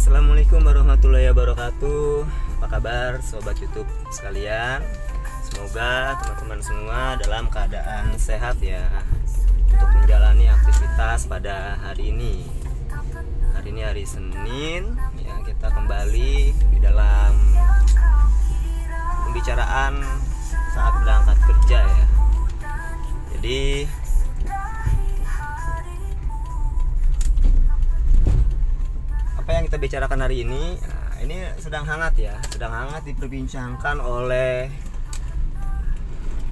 Assalamualaikum warahmatullahi wabarakatuh. Apa kabar sobat YouTube sekalian? Semoga teman-teman semua dalam keadaan sehat ya, untuk menjalani aktivitas pada hari ini. Hari ini hari Senin ya, kita kembali di dalam pembicaraan saat berangkat kerja ya. Jadi apa yang kita bicarakan hari ini, nah, ini sedang hangat ya, sedang hangat diperbincangkan oleh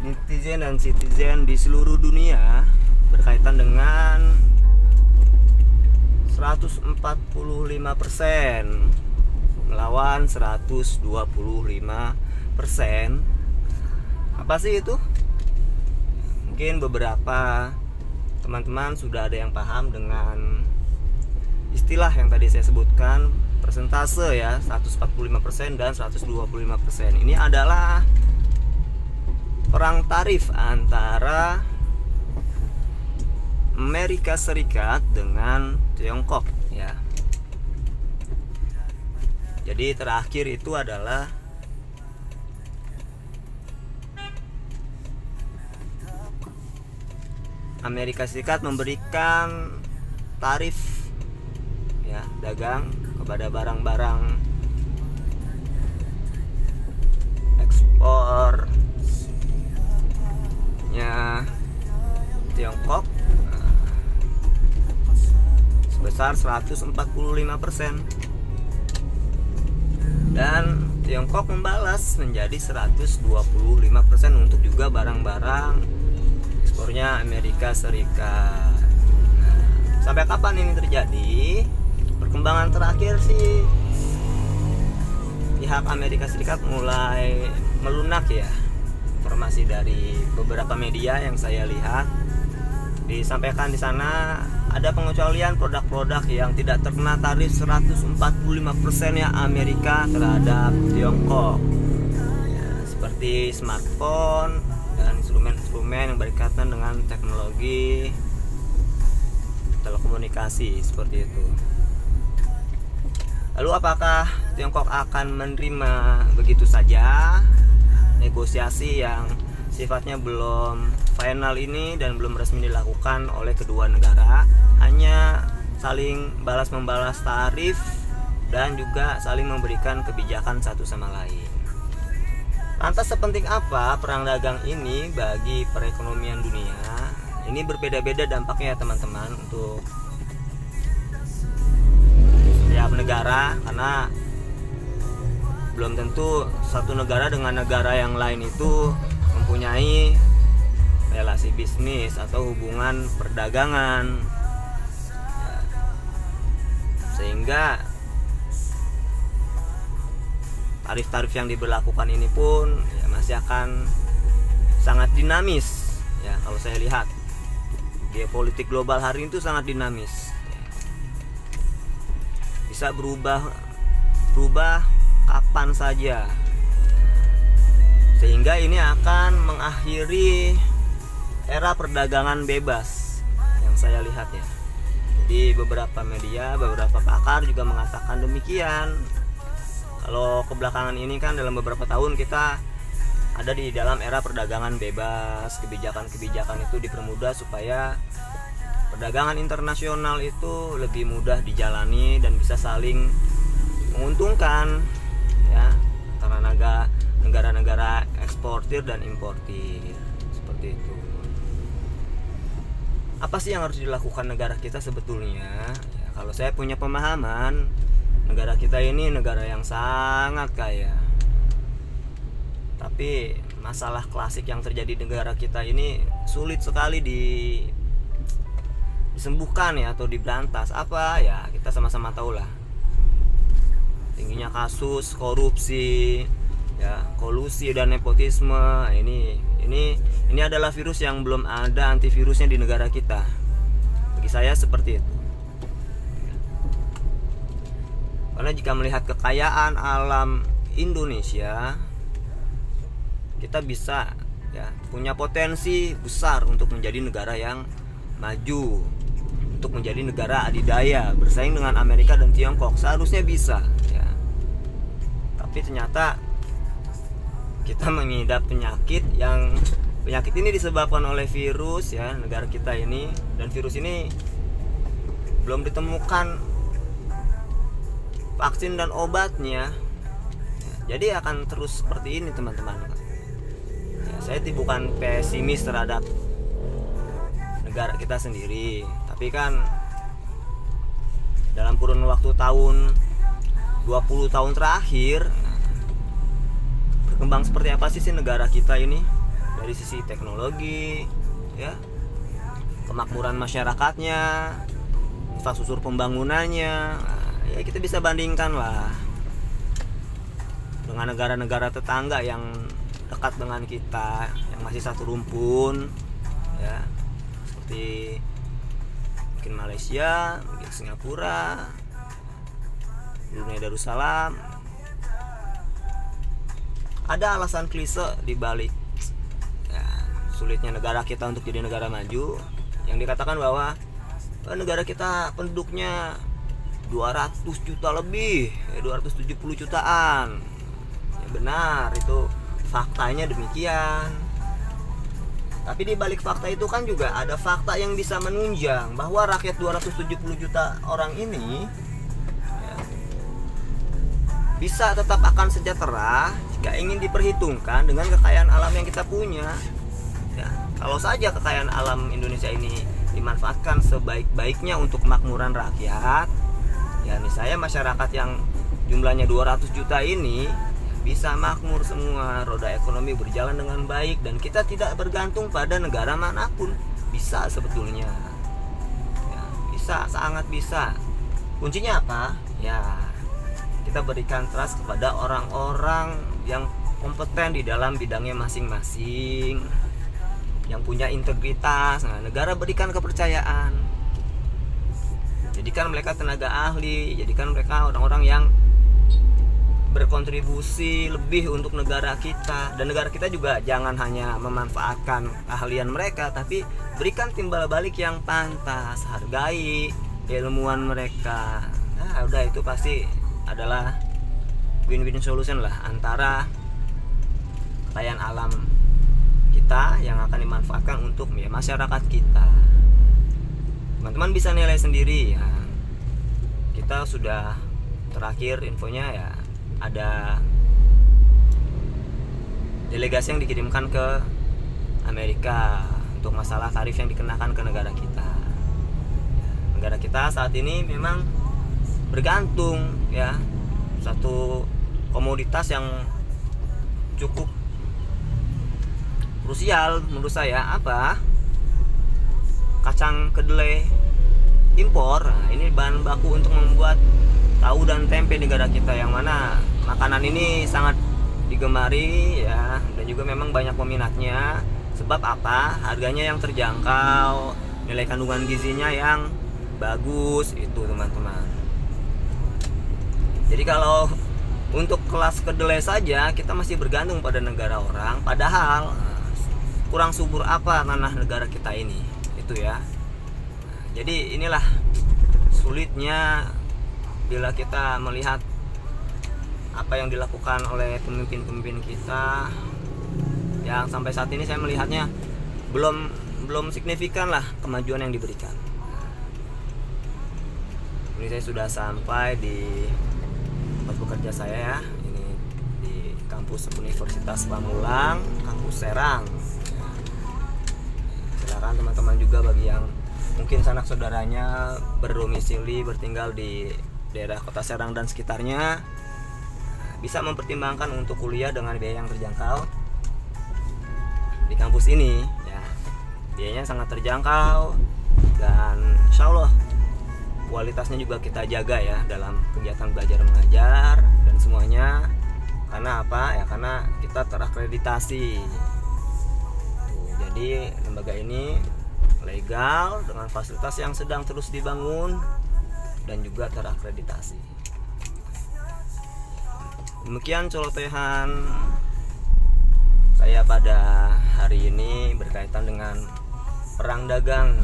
netizen dan citizen di seluruh dunia berkaitan dengan 145% melawan 125%. Apa sih itu? Mungkin beberapa teman-teman sudah ada yang paham dengan istilah yang tadi saya sebutkan, persentase ya, 145% dan 125%. Ini adalah perang tarif antara Amerika Serikat dengan Tiongkok ya. Jadi terakhir itu adalah Amerika Serikat memberikan tarif ya dagang kepada barang-barang ekspornya Tiongkok sebesar 145%, dan Tiongkok membalas menjadi 125% untuk juga barang-barang ekspornya Amerika Serikat. Nah, sampai kapan ini terjadi? Perkembangan terakhir sih, pihak Amerika Serikat mulai melunak ya. Informasi dari beberapa media yang saya lihat disampaikan di sana ada pengecualian produk-produk yang tidak terkena tarif 145% ya Amerika terhadap Tiongkok ya, seperti smartphone dan instrumen-instrumen yang berkaitan dengan teknologi telekomunikasi seperti itu. Lalu apakah Tiongkok akan menerima begitu saja negosiasi yang sifatnya belum final ini dan belum resmi dilakukan oleh kedua negara, hanya saling balas-membalas tarif dan juga saling memberikan kebijakan satu sama lain. Lantas sepenting apa perang dagang ini bagi perekonomian dunia? Ini berbeda-beda dampaknya ya teman-teman untuk setiap negara, karena belum tentu satu negara dengan negara yang lain itu mempunyai relasi bisnis atau hubungan perdagangan ya, sehingga tarif-tarif yang diberlakukan ini pun ya, masih akan sangat dinamis ya. Kalau saya lihat geopolitik global hari itu sangat dinamis ya. Bisa berubah kapan saja, sehingga ini akan mengakhiri era perdagangan bebas yang saya lihat ya. Jadi beberapa media, beberapa pakar juga mengatakan demikian. Kalau kebelakangan ini kan dalam beberapa tahun kita ada di dalam era perdagangan bebas, kebijakan-kebijakan itu dipermudah supaya perdagangan internasional itu lebih mudah dijalani dan bisa saling menguntungkan ya antara negara-negara eksportir dan importir seperti itu. Apa sih yang harus dilakukan negara kita sebetulnya? Ya, kalau saya punya pemahaman, negara kita ini negara yang sangat kaya. Tapi masalah klasik yang terjadi di negara kita ini sulit sekali disembuhkan ya atau diberantas. Apa ya, kita sama-sama tahu lah. Tingginya kasus korupsi, ya, kolusi dan nepotisme. Ini adalah virus yang belum ada antivirusnya di negara kita. Bagi saya seperti itu. Karena jika melihat kekayaan alam Indonesia, kita bisa ya punya potensi besar untuk menjadi negara yang maju untuk menjadi negara adidaya bersaing dengan Amerika dan Tiongkok. Seharusnya bisa ya. Tapi ternyata kita mengidap penyakit ini disebabkan oleh virus ya, negara kita ini, dan virus ini belum ditemukan vaksin dan obatnya. Jadi akan terus seperti ini teman-teman. Ya, saya bukan pesimis terhadap negara kita sendiri, tapi kan dalam kurun waktu 20 tahun terakhir berkembang seperti apa sih negara kita ini, dari sisi teknologi ya, kemakmuran masyarakatnya, infrastruktur pembangunannya. Ya kita bisa bandingkan lah dengan negara-negara tetangga yang dekat dengan kita, yang masih satu rumpun ya, seperti mungkin Malaysia, mungkin Singapura, Brunei Darussalam. Ada alasan klise di balik ya, sulitnya negara kita untuk jadi negara maju, yang dikatakan bahwa negara kita penduduknya 200 juta lebih, 270 jutaan. Ya benar, itu faktanya demikian. Tapi di balik fakta itu kan juga ada fakta yang bisa menunjang bahwa rakyat 270 juta orang ini ya, bisa tetap akan sejahtera jika ingin diperhitungkan dengan kekayaan alam yang kita punya ya. Kalau saja kekayaan alam Indonesia ini dimanfaatkan sebaik-baiknya untuk kemakmuran rakyat ya, misalnya masyarakat yang jumlahnya 200 juta ini bisa makmur semua, roda ekonomi berjalan dengan baik, dan kita tidak bergantung pada negara manapun. Bisa sebetulnya ya, bisa, sangat bisa. Kuncinya apa? Ya kita berikan trust kepada orang-orang yang kompeten di dalam bidangnya masing-masing, yang punya integritas. Nah, negara berikan kepercayaan, jadikan mereka tenaga ahli, jadikan mereka orang-orang yang berkontribusi lebih untuk negara kita. Dan negara kita juga jangan hanya memanfaatkan keahlian mereka, tapi berikan timbal balik yang pantas, hargai keilmuan mereka. Nah udah, itu pasti adalah win-win solution lah antara kekayaan alam kita yang akan dimanfaatkan untuk ya, masyarakat kita. Teman-teman bisa nilai sendiri ya. Kita sudah terakhir infonya ya, ada delegasi yang dikirimkan ke Amerika untuk masalah tarif yang dikenakan ke negara kita. Negara kita saat ini memang bergantung ya, satu komoditas yang cukup krusial menurut saya, apa? Kacang kedelai impor. Nah, ini bahan baku untuk membuat tahu dan tempe negara kita, yang mana makanan ini sangat digemari ya, dan juga memang banyak peminatnya. Sebab apa? Harganya yang terjangkau, nilai kandungan gizinya yang bagus itu teman-teman. Jadi kalau untuk kelas kedelai saja kita masih bergantung pada negara orang, padahal kurang subur apa tanah negara kita ini itu ya. Nah, jadi inilah sulitnya bila kita melihat apa yang dilakukan oleh pemimpin-pemimpin kita, yang sampai saat ini saya melihatnya belum signifikan lah kemajuan yang diberikan. Ini saya sudah sampai di tempat bekerja saya ya, ini di kampus Universitas Pamulang, kampus Serang. Silakan teman-teman juga bagi yang mungkin sanak saudaranya berdomisili, bertinggal di daerah kota Serang dan sekitarnya, bisa mempertimbangkan untuk kuliah dengan biaya yang terjangkau di kampus ini ya. Biayanya sangat terjangkau, dan insya Allah kualitasnya juga kita jaga ya dalam kegiatan belajar mengajar dan semuanya. Karena apa ya? Karena kita terakreditasi. Jadi lembaga ini legal dengan fasilitas yang sedang terus dibangun dan juga terakreditasi. Demikian celotehan saya pada hari ini berkaitan dengan perang dagang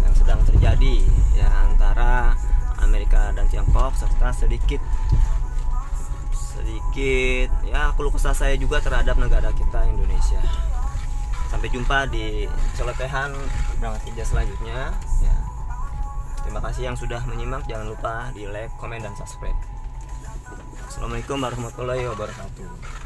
yang sedang terjadi ya antara Amerika dan Tiongkok, serta sedikit ya keluh kesah saya juga terhadap negara kita Indonesia. Sampai jumpa di celotehan berangkat kerja selanjutnya ya. Terima kasih yang sudah menyimak, jangan lupa di like, komen, dan subscribe. Assalamualaikum warahmatullahi wabarakatuh.